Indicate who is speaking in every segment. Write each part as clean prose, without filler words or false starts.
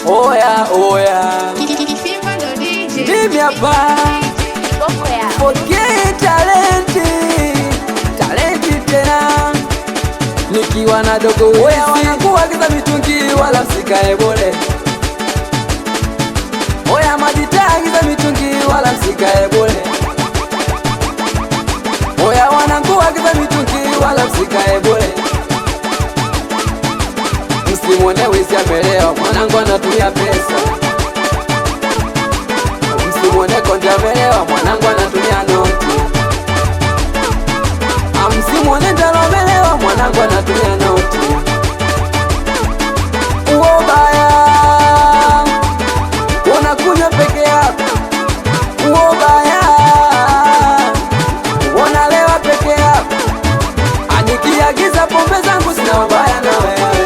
Speaker 1: Oya oya, mimi hapa forget talenti tena, nikiwa na dogo oya wanakuagiza mitungi wala msikae bure. Oya majitagiza mitungi wala msikae bure. Oya wanakuagiza mitungi wala msikae bure. Msimuone wizi amelewa, mwanangu anatumia pesa. Msimuone konde amelewa, mwanangu anatumia noti. Msimuone ndalo amelewa, mwanangu anatumia noti. Uobaya unakunywa peke yako, uobaya unalewa peke yako. Anikiagiza pombe zangu sina ubaya na wewe.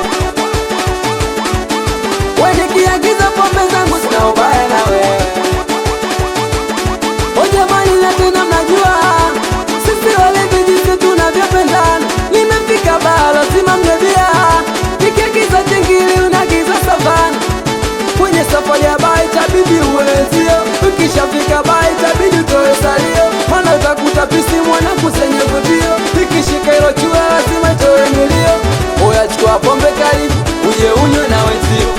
Speaker 1: Nikiagiza pombe zangu sina ubaya na wewe. O jamani, na tena mnajua sisi wale vijiji tunavyopendana. Nimefika baa lazima mnebia, nikiagiza jengili unagiza savana. Kwenye safari ya baa itabidi uwezio, ukishafika baa itabidi utoe salio. Maana utakuta pisi mwanangu senye vutio, ikishika ilo chua lazima itoe milio. Oya chukua pombe kali uje unywe na wenzio.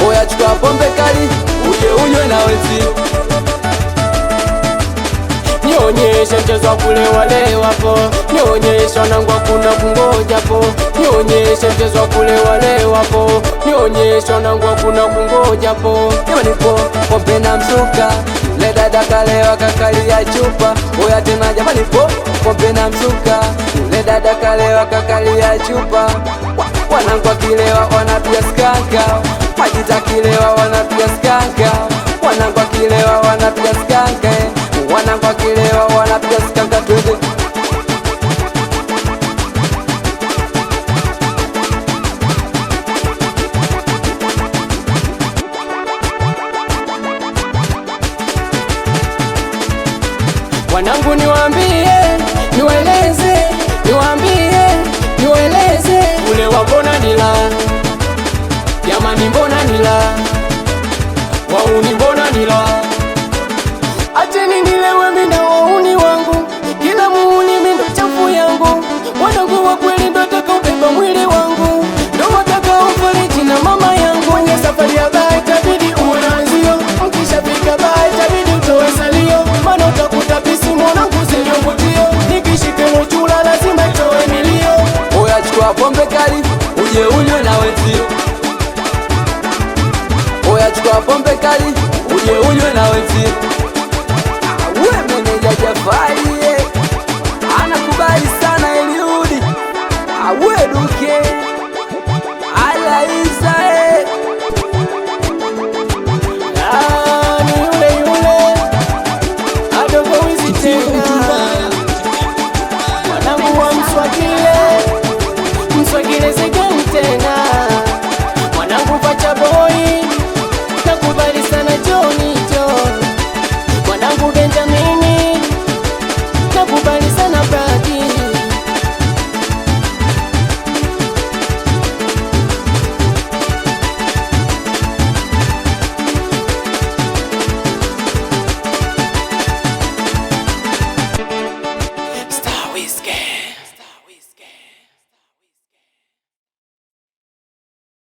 Speaker 1: Oya chukua pombe kali uje unywe na wenzio.
Speaker 2: Nionyeshe mchezo kule wale wapo, nionyeshe wanangu hakuna kungoja po. Nionyeshe mchezo kule wale wapo, nionyeshe wanangu hakuna kungoja po.
Speaker 1: Jamani po pombe na mzuka, yule dada kalewa kakalia chupa. Oya tena jamani po pombe na mzuka, yule dada kalewa kakalia chupa. Wanangu akilewa wanapiga skanka, majita kilewa wanapiga skanka. Wanangu akilewa wanapiga skanka, wanangu akilewa wanapiga skanka. Twende
Speaker 2: wanangu niwaambie, niweleze, niwaambie, niweleze. Ule wambona nila, jamani mbona nila, wauni mbona nila. Acheni nilewe mina wauni wangu, kila muuni mindo chafu yangu. Wanangu wa kweli ndo taka ubeba mwili wangu, ndo wataka ufariji na mama yangu. Kwenye safari ya baa itabidi uwe na nzio, mkishafika baa itabidi utoe salio. Maana utakuta pisi mwanangu zenye mvutio, nikishike mochula lazima itoe milio.
Speaker 1: oya chukua pombe kali uje unywe na wenzio. Oya chukua pombe kali uje unywe na wenzio.